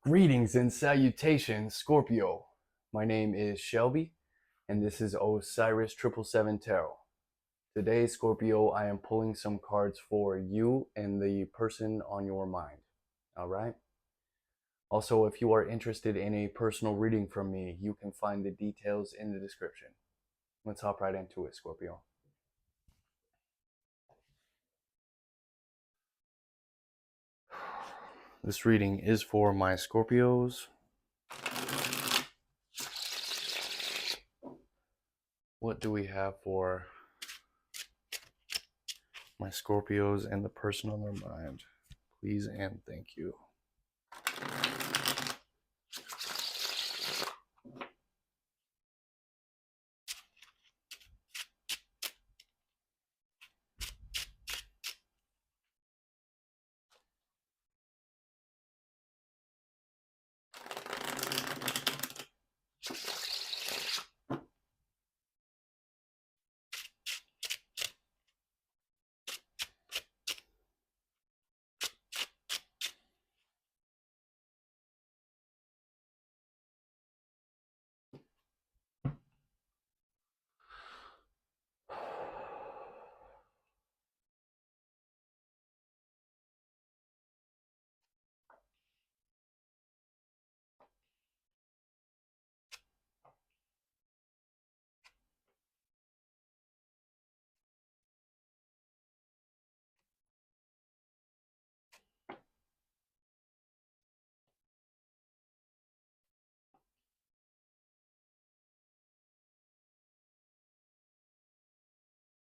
Greetings and salutations, Scorpio. My name is Shelby, and this is Osiris 777 Tarot. Today, Scorpio, I am pulling some cards for you and the person on your mind. All right? Also, if you are interested in a personal reading from me, you can find the details in the description. Let's hop right into it, Scorpio. This reading is for my Scorpios. What do we have for my Scorpios and the person on their mind? Please and thank you.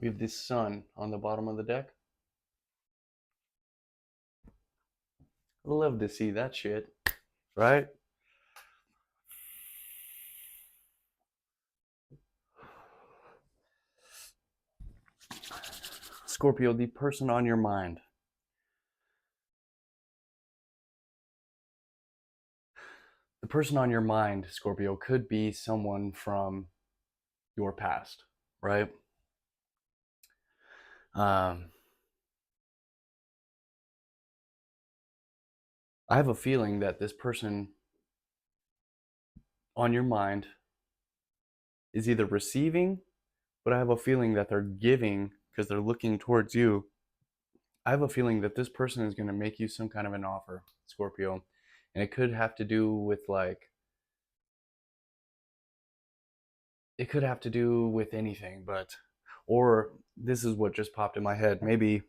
We have this sun on the bottom of the deck. I love to see that shit, right? Scorpio, the person on your mind. The person on your mind, Scorpio, could be someone from your past, right? Um, I have a feeling that this person on your mind is either receiving, but I have a feeling that they're giving because they're looking towards you. I have a feeling that this person is going to make you some kind of an offer, Scorpio. And it could have to do with it could have to do with anything, or this is what just popped in my head. Maybe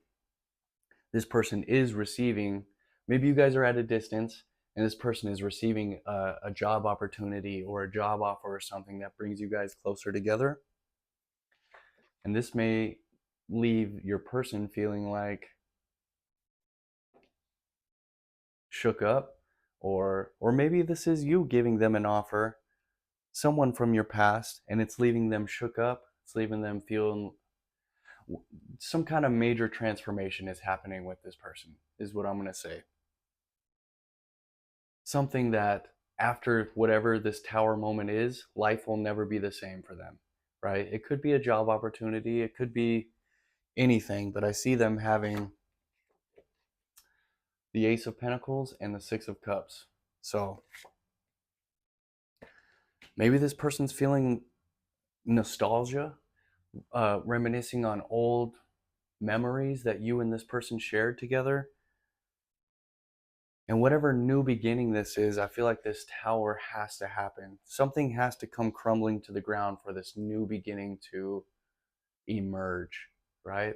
this person is receiving, maybe you guys are at a distance and this person is receiving a job opportunity or a job offer or something that brings you guys closer together. And this may leave your person feeling like shook up, or maybe this is you giving them an offer, someone from your past, and it's leaving them shook up. It's leaving them feeling some kind of major transformation is happening with this person, is what I'm going to say. Something that after whatever this tower moment is, life will never be the same for them, right? It could be a job opportunity, it could be anything, but I see them having the Ace of Pentacles and the Six of Cups. So maybe this person's feeling nostalgia, reminiscing on old memories that you and this person shared together. And whatever new beginning this is, I feel like this tower has to happen. Something has to come crumbling to the ground for this new beginning to emerge, right?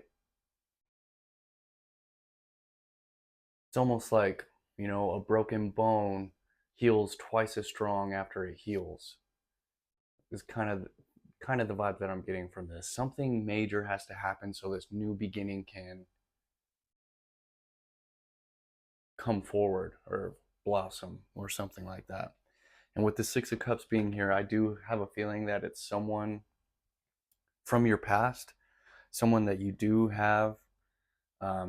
It's almost like, a broken bone heals twice as strong after it heals. Is kind of the vibe that I'm getting from this. Something major has to happen so this new beginning can come forward or blossom or something like that. And with the Six of Cups being here, I do have a feeling that it's someone from your past, someone that you do have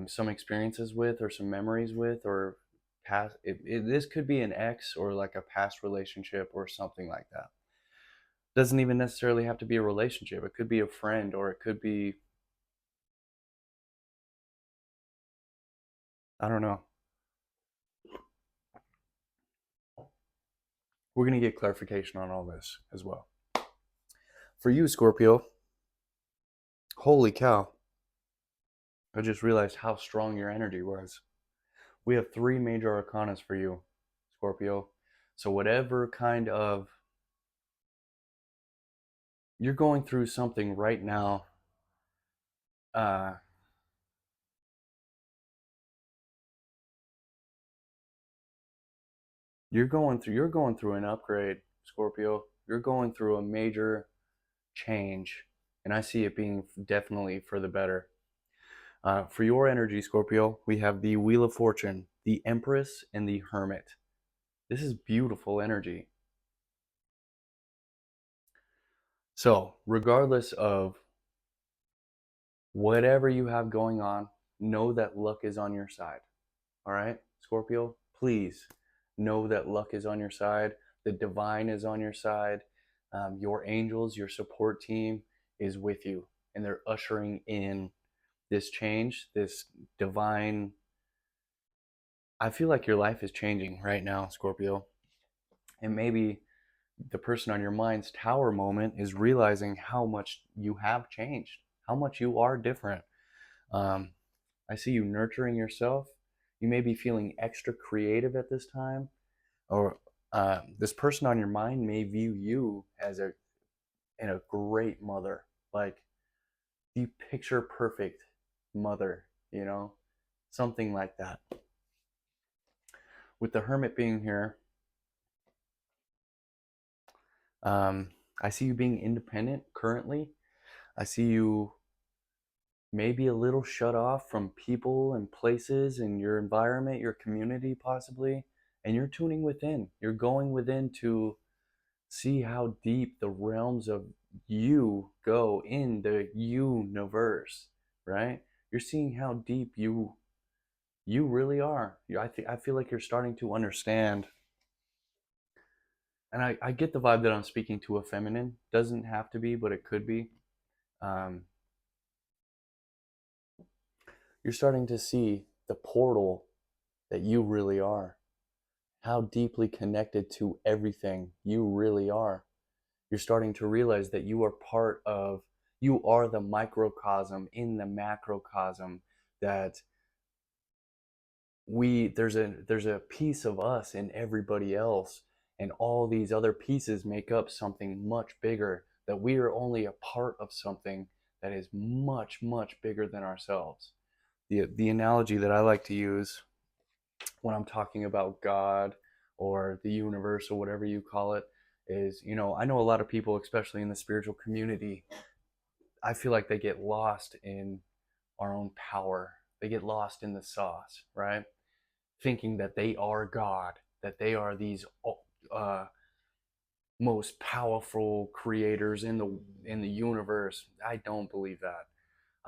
some experiences with or some memories with, or past. This could be an ex or like a past relationship or something like that. Doesn't even necessarily have to be a relationship. It could be a friend, or it could be, I don't know. we're going to get clarification on all this as well. For you, Scorpio, holy cow, I just realized how strong your energy was. We have 3 major arcanas for you, Scorpio. So whatever kind of, you're going through something right now, uh, you're going through an upgrade, Scorpio. You're going through a major change, and I see it being definitely for the better. For your energy, Scorpio, we have the Wheel of Fortune, the Empress, and the Hermit. This is beautiful energy. So, regardless of whatever you have going on, know that luck is on your side. All right, Scorpio, please know that luck is on your side. The divine is on your side. Your angels, your support team is with you, and they're ushering in this change, this divine. I feel like your life is changing right now, Scorpio. And maybe the person on your mind's tower moment is realizing how much you have changed, how much you are different. Um, I see you nurturing yourself. You may be feeling extra creative at this time, or this person on your mind may view you as a great mother, like the picture perfect mother, something like that. With the hermit being here, I see you being independent currently. I see you maybe a little shut off from people and places in your environment, your community, possibly, and you're tuning within. You're going within to see how deep the realms of you go in the universe, right? You're seeing how deep you really are. I feel like you're starting to understand, and I get the vibe that I'm speaking to a feminine. Doesn't have to be, but it could be. Um, you're starting to see the portal that you really are, how deeply connected to everything you really are. You're starting to realize that you are the microcosm in the macrocosm, that there's a piece of us in everybody else, and all these other pieces make up something much bigger, that we are only a part of something that is much, much bigger than ourselves. The analogy that I like to use when I'm talking about God or the universe or whatever you call it is, I know a lot of people, especially in the spiritual community, I feel like they get lost in our own power. They get lost in the sauce, right? Thinking that they are God, that they are these uh, most powerful creators in the universe. I don't believe that.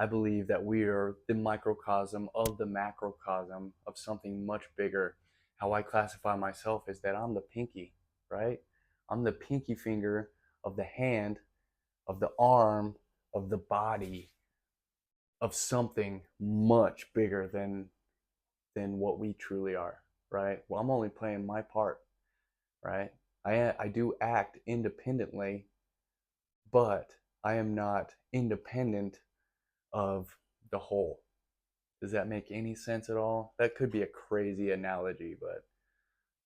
I believe that we are the microcosm of the macrocosm of something much bigger. How I classify myself is that I'm the pinky, right? I'm the pinky finger of the hand, of the arm, of the body, of something much bigger than what we truly are, right? Well, I'm only playing my part, right? I do act independently, but I am not independent of the whole. Does that make any sense at all? That could be a crazy analogy, but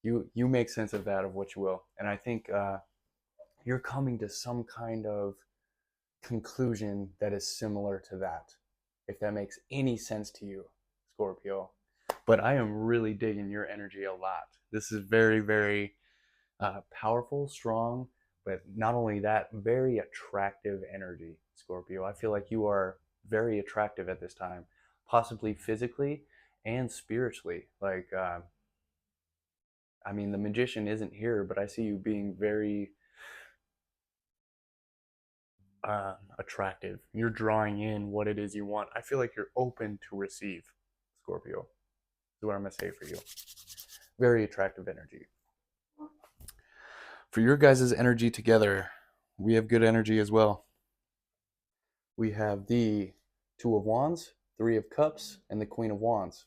you make sense of that, of what you will. And I think you're coming to some kind of conclusion that is similar to that, if that makes any sense to you, Scorpio. But I am really digging your energy a lot. This is very, very powerful, strong, but not only that, very attractive energy, Scorpio. I feel like you are very attractive at this time, possibly physically and spiritually. Like, I mean, the magician isn't here, but I see you being very attractive. You're drawing in what it is you want. I feel like you're open to receive, Scorpio. Is what I'm going to say for you. Very attractive energy. For your guys' energy together, we have good energy as well. We have the Two of Wands, Three of Cups, and the Queen of Wands.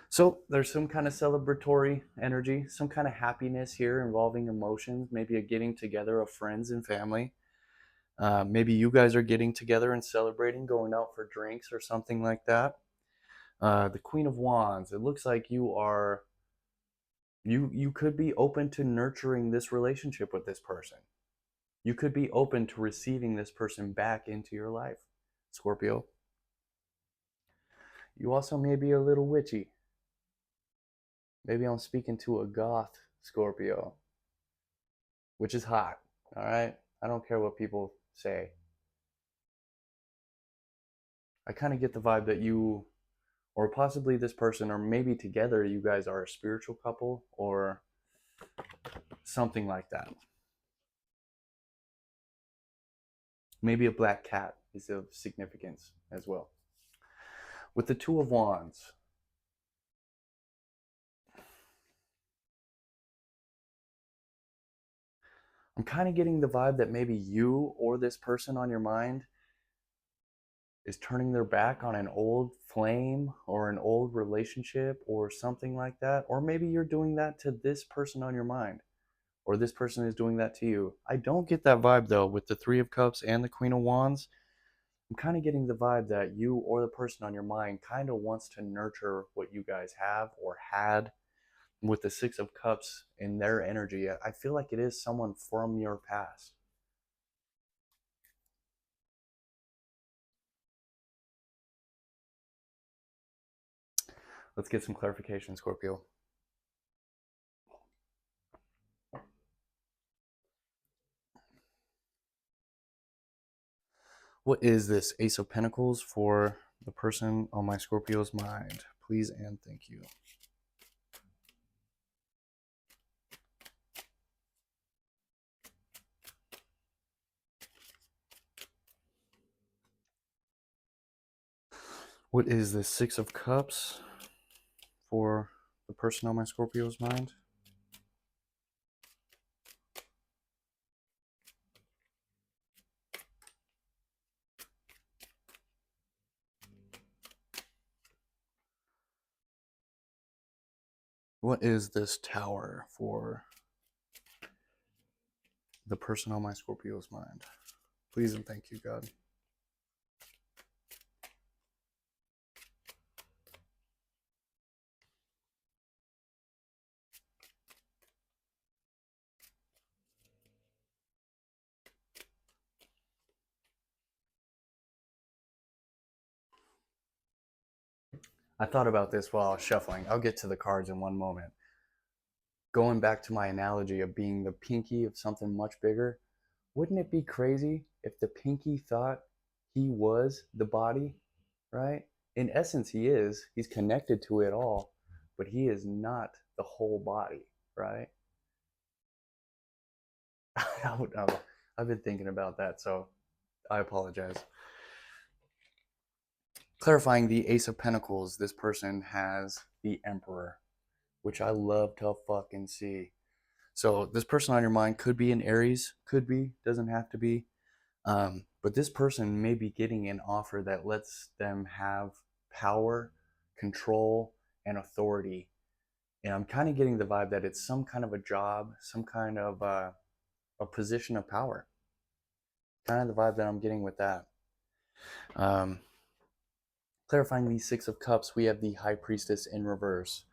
So there's some kind of celebratory energy, some kind of happiness here involving emotions, maybe a getting together of friends and family. Maybe you guys are getting together and celebrating, going out for drinks or something like that. The Queen of Wands, it looks like you could be open to nurturing this relationship with this person. You could be open to receiving this person back into your life, Scorpio. You also may be a little witchy. Maybe I'm speaking to a goth Scorpio, which is hot. All right. I don't care what people say. I kind of get the vibe that you, or possibly this person, or maybe together you guys are a spiritual couple or something like that. Maybe a black cat is of significance as well. With the Two of Wands, I'm kind of getting the vibe that maybe you or this person on your mind is turning their back on an old flame or an old relationship or something like that. Or maybe you're doing that to this person on your mind, or this person is doing that to you. I don't get that vibe though with the Three of Cups and the Queen of Wands. I'm kind of getting the vibe that you or the person on your mind kind of wants to nurture what you guys have or had. With the Six of Cups in their energy, I feel like it is someone from your past. Let's get some clarification, Scorpio. What is this Ace of Pentacles for the person on my Scorpio's mind? Please and thank you. What is this Six of Cups for the person on my Scorpio's mind? What is this Tower for the person on my Scorpio's mind? Please and thank you, God. I thought about this while I was shuffling. I'll get to the cards in one moment. Going back to my analogy of being the pinky of something much bigger, wouldn't it be crazy if the pinky thought he was the body, right? In essence, he is. He's connected to it all, but he is not the whole body, right? I don't know. I've been thinking about that, so I apologize. Clarifying the Ace of Pentacles, this person has the Emperor, which I love to fucking see. So this person on your mind could be an Aries, could be, doesn't have to be. But this person may be getting an offer that lets them have power, control, and authority. And I'm kind of getting the vibe that it's some kind of a job, some kind of a position of power. Kind of the vibe that I'm getting with that. Um, Clarifying the Six of Cups, we have the High Priestess in reverse.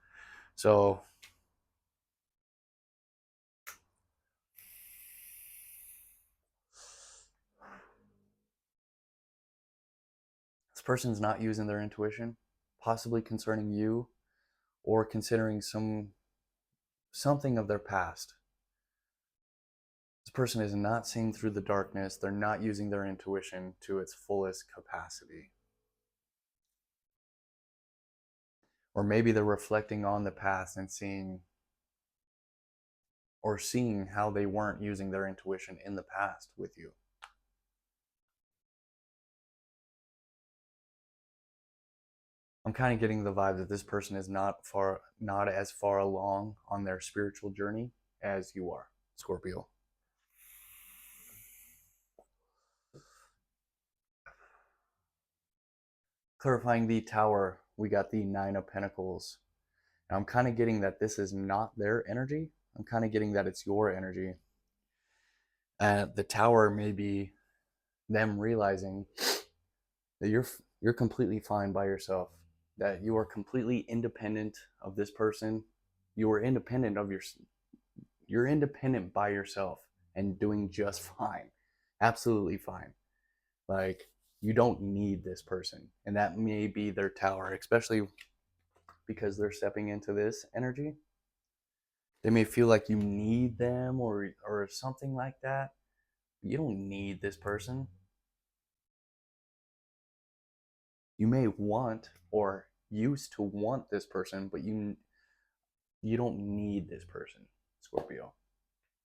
So this person's not using their intuition, possibly concerning you or considering something of their past. This person is not seeing through the darkness. They're not using their intuition to its fullest capacity. Or maybe they're reflecting on the past and seeing how they weren't using their intuition in the past with you. I'm kind of getting the vibe that this person is not as far along on their spiritual journey as you are, Scorpio. Clarifying the Tower, we got the Nine of Pentacles. And I'm kind of getting that this is not their energy. I'm kind of getting that it's your energy. The tower may be them realizing that you're completely fine by yourself, that you are completely independent of this person. You are independent of you're independent by yourself and doing just fine. Absolutely fine. Like, you don't need this person. And that may be their tower, especially because they're stepping into this energy. They may feel like you need them or something like that. You don't need this person. You may want or used to want this person, but you don't need this person, Scorpio.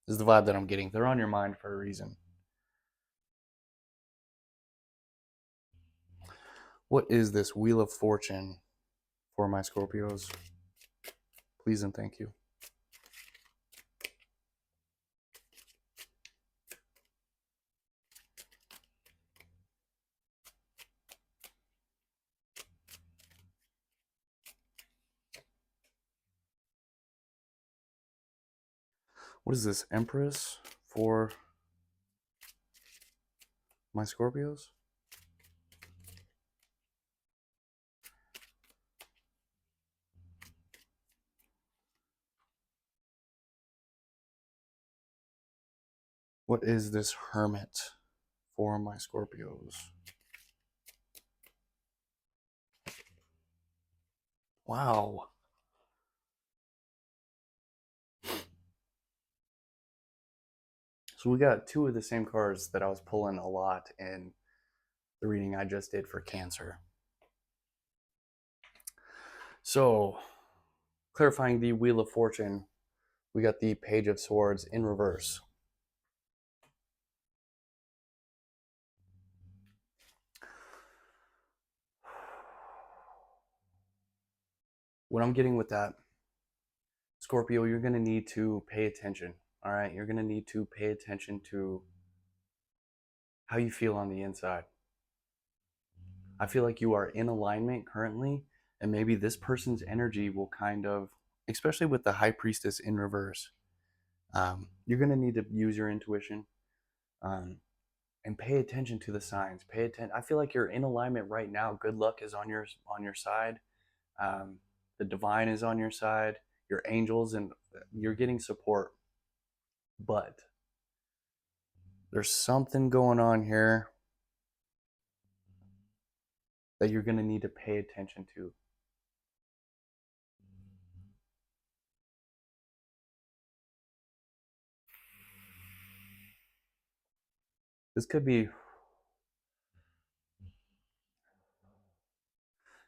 This is the vibe that I'm getting. They're on your mind for a reason. What is this Wheel of Fortune for my Scorpios? Please and thank you. What is this, Empress for my Scorpios? What is this Hermit for my Scorpios? Wow. So we got two of the same cards that I was pulling a lot in the reading I just did for Cancer. So, clarifying the Wheel of Fortune, we got the Page of Swords in reverse. What I'm getting with that, Scorpio, you're going to need to pay attention. All right, you're going to need to pay attention to how you feel on the inside. I feel like you are in alignment currently, and maybe this person's energy will kind of, especially with the High Priestess in reverse, you're going to need to use your intuition and pay attention to the signs. Pay attention. I feel like you're in alignment right now. Good luck is on your side. The divine is on your side. Your angels, and you're getting support. But there's something going on here that you're going to need to pay attention to. This could be,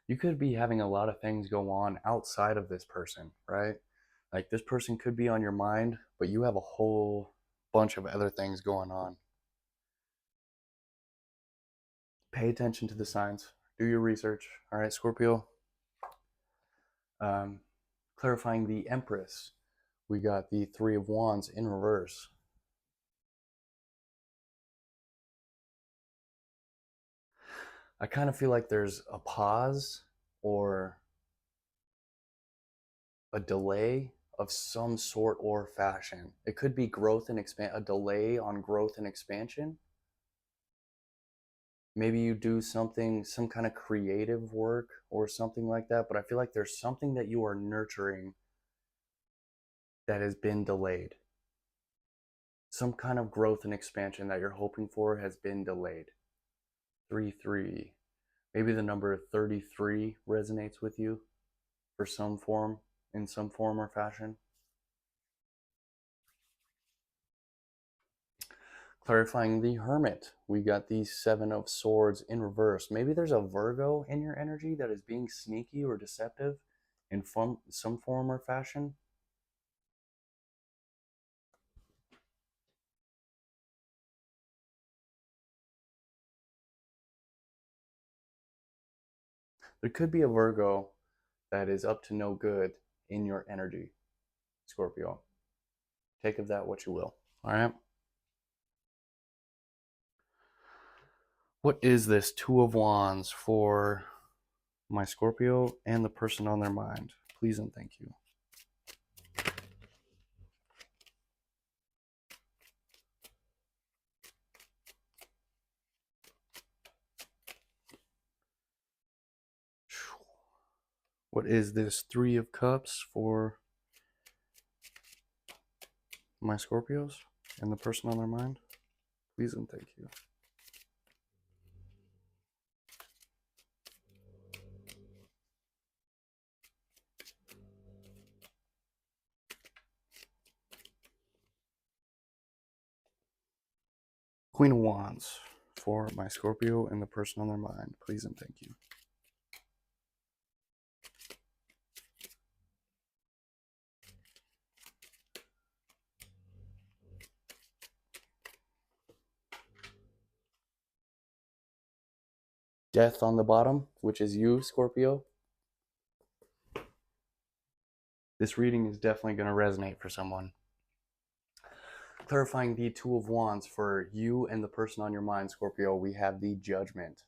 you could be having a lot of things go on outside of this person, right? Like, this person could be on your mind, but you have a whole bunch of other things going on. Pay attention to the signs. Do your research. All right, Scorpio. Um, Clarifying the Empress, we got the Three of Wands in reverse. I kind of feel like there's a pause or a delay of some sort or fashion. It could be growth and a delay on growth and expansion. Maybe you do something, some kind of creative work or something like that, but I feel like there's something that you are nurturing that has been delayed. Some kind of growth and expansion that you're hoping for has been delayed. 3-3. Maybe the number 33 resonates with you for some form, in some form or fashion. Clarifying the Hermit, we got the Seven of Swords in reverse. Maybe there's a Virgo in your energy that is being sneaky or deceptive in some form or fashion. There could be a Virgo that is up to no good in your energy, Scorpio. Take of that what you will. All right. What is this Two of Wands for my Scorpio and the person on their mind? Please and thank you. What is this? 3 of Cups for my Scorpios and the person on their mind? Please and thank you. Queen of Wands for my Scorpio and the person on their mind. Please and thank you. Death on the bottom, which is you, Scorpio. This reading is definitely going to resonate for someone. Clarifying the 2 of Wands for you and the person on your mind, Scorpio, we have the Judgment.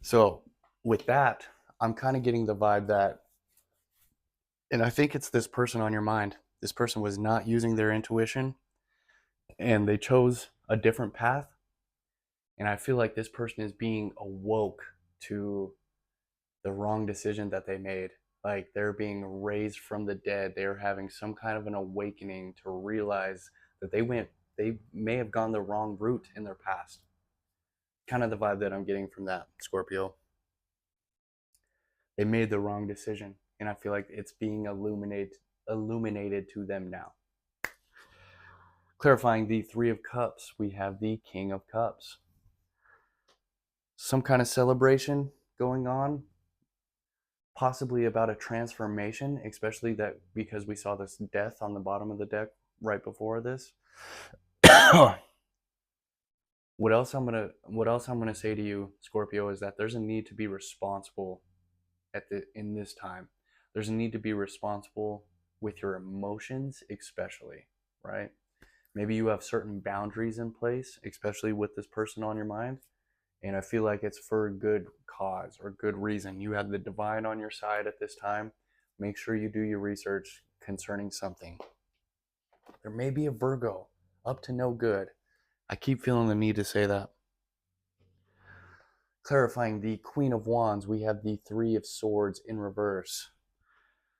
So with that, I'm kind of getting the vibe that, and I think it's this person on your mind. This person was not using their intuition and they chose a different path. And I feel like this person is being awoke to the wrong decision that they made. Like they're being raised from the dead. They're having some kind of an awakening to realize that they may have gone the wrong route in their past. Kind of the vibe that I'm getting from that, Scorpio. They made the wrong decision, and I feel like it's being illuminated to them now. Clarifying the 3 of Cups, we have the King of Cups. Some kind of celebration going on, possibly about a transformation, especially that because we saw this death on the bottom of the deck right before this. What else I'm gonna say to you, Scorpio, is that there's a need to be responsible in this time. There's a need to be responsible with your emotions, especially, right? Maybe you have certain boundaries in place, especially with this person on your mind. And I feel like it's for a good cause or good reason. You have the divine on your side at this time. Make sure you do your research concerning something. There may be a Virgo up to no good. I keep feeling the need to say that. Clarifying the Queen of Wands, we have the 3 of Swords in reverse.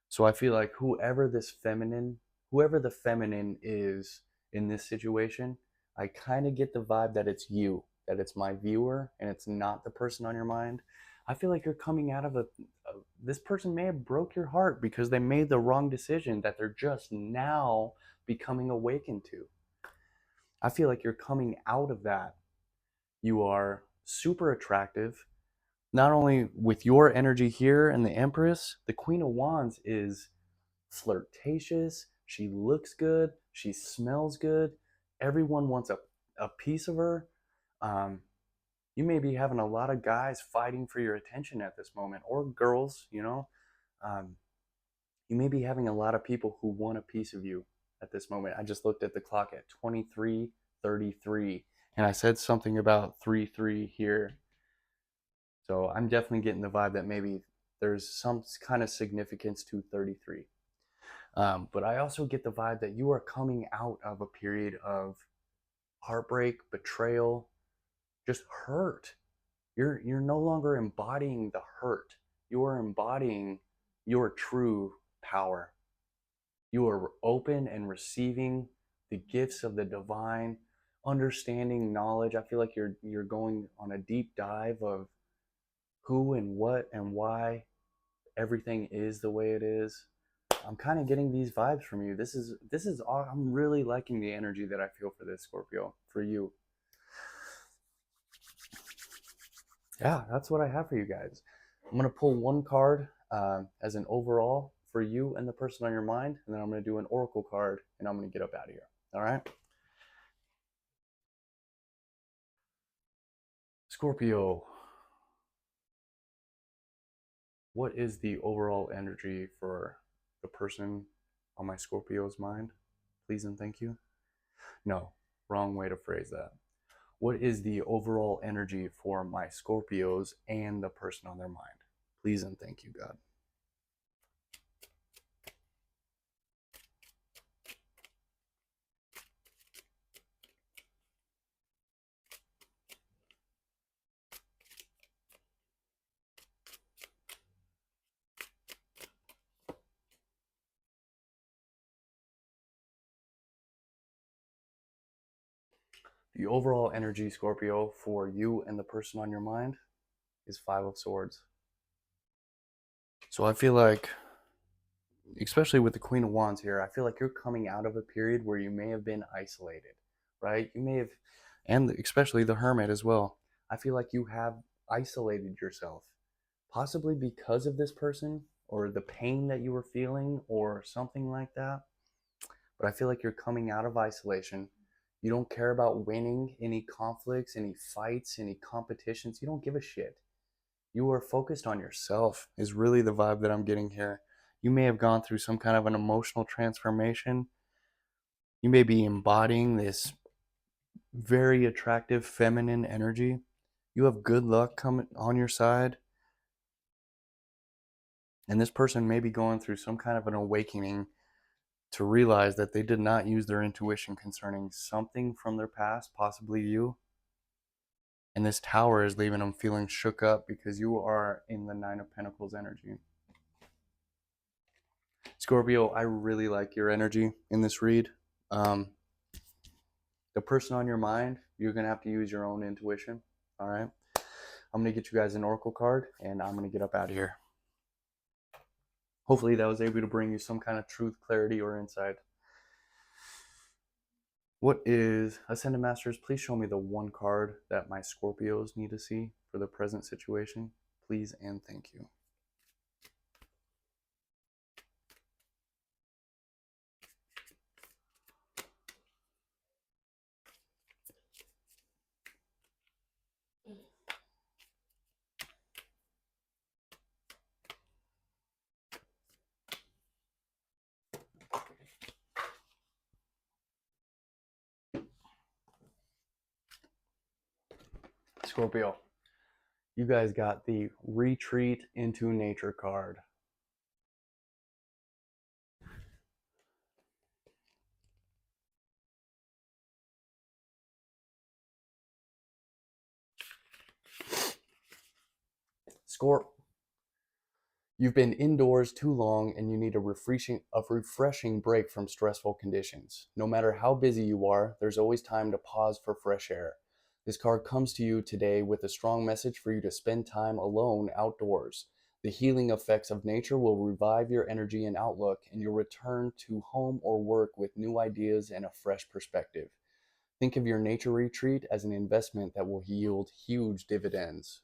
So I feel like whoever the feminine is in this situation, I kind of get the vibe that it's you, that it's my viewer, and it's not the person on your mind. I feel like you're coming out of this person may have broke your heart because they made the wrong decision that they're just now becoming awakened to. I feel like you're coming out of that. You are super attractive. Not only with your energy here and the Empress, the Queen of Wands is flirtatious. She looks good. She smells good. Everyone wants a piece of her. You may be having a lot of guys fighting for your attention at this moment, or girls, you know. You may be having a lot of people who want a piece of you at this moment. I just looked at the clock at 23:33, and I said something about 3:3 here. So I'm definitely getting the vibe that maybe there's some kind of significance to 33. But I also get the vibe that you are coming out of a period of heartbreak, betrayal, just hurt. You're no longer embodying the hurt. You are embodying your true power. You are open and receiving the gifts of the divine, understanding knowledge. I feel like you're going on a deep dive of who and what and why everything is the way it is. I'm kind of getting these vibes from you. This is all, I'm really liking the energy that I feel for this, Scorpio, for you. Yeah, that's what I have for you guys. I'm going to pull one card as an overall for you and the person on your mind, and then I'm going to do an oracle card, and I'm going to get up out of here. All right? Scorpio, what is the overall energy for the person on my Scorpio's mind? Please and thank you. No, wrong way to phrase that. What is the overall energy for my Scorpios and the person on their mind? Please and thank you, God. The overall energy, Scorpio, for you and the person on your mind is Five of Swords. So I feel like, especially with the Queen of Wands here, I feel like you're coming out of a period where you may have been isolated, right? You may have, and especially the Hermit as well. I feel like you have isolated yourself, possibly because of this person or the pain that you were feeling or something like that. But I feel like you're coming out of isolation. You don't care about winning any conflicts, any fights, any competitions. You don't give a shit. You are focused on yourself, is really the vibe that I'm getting here. You may have gone through some kind of an emotional transformation. You may be embodying this very attractive feminine energy. You have good luck coming on your side. And this person may be going through some kind of an awakening to realize that they did not use their intuition concerning something from their past, possibly you. And this tower is leaving them feeling shook up because you are in the Nine of Pentacles energy. Scorpio, I really like your energy in this read. The person on your mind, you're going to have to use your own intuition. All right. I'm going to get you guys an oracle card and I'm going to get up out of here. Hopefully that was able to bring you some kind of truth, clarity, or insight. What is Ascended Masters? Please show me the one card that my Scorpios need to see for the present situation. Please and thank you. Scorpio, you guys got the Retreat into Nature card. Scorp, you've been indoors too long and you need a refreshing break from stressful conditions. No matter how busy you are, there's always time to pause for fresh air. This card comes to you today with a strong message for you to spend time alone outdoors. The healing effects of nature will revive your energy and outlook, and you'll return to home or work with new ideas and a fresh perspective. Think of your nature retreat as an investment that will yield huge dividends.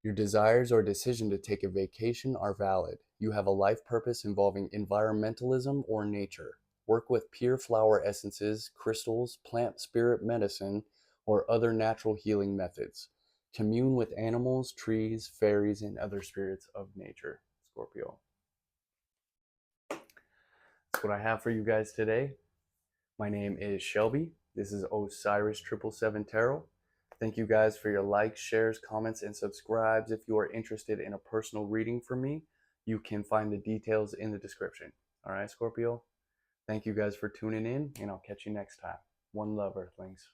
Your desires or decision to take a vacation are valid. You have a life purpose involving environmentalism or nature. Work with pure flower essences, crystals, plant spirit medicine, or other natural healing methods. Commune with animals, trees, fairies, and other spirits of nature. Scorpio. That's what I have for you guys today. My name is Shelby. This is Osiris 777 Tarot. Thank you guys for your likes, shares, comments, and subscribes. If you are interested in a personal reading from me, you can find the details in the description. All right, Scorpio? Thank you guys for tuning in, and I'll catch you next time. One love, Earthlings.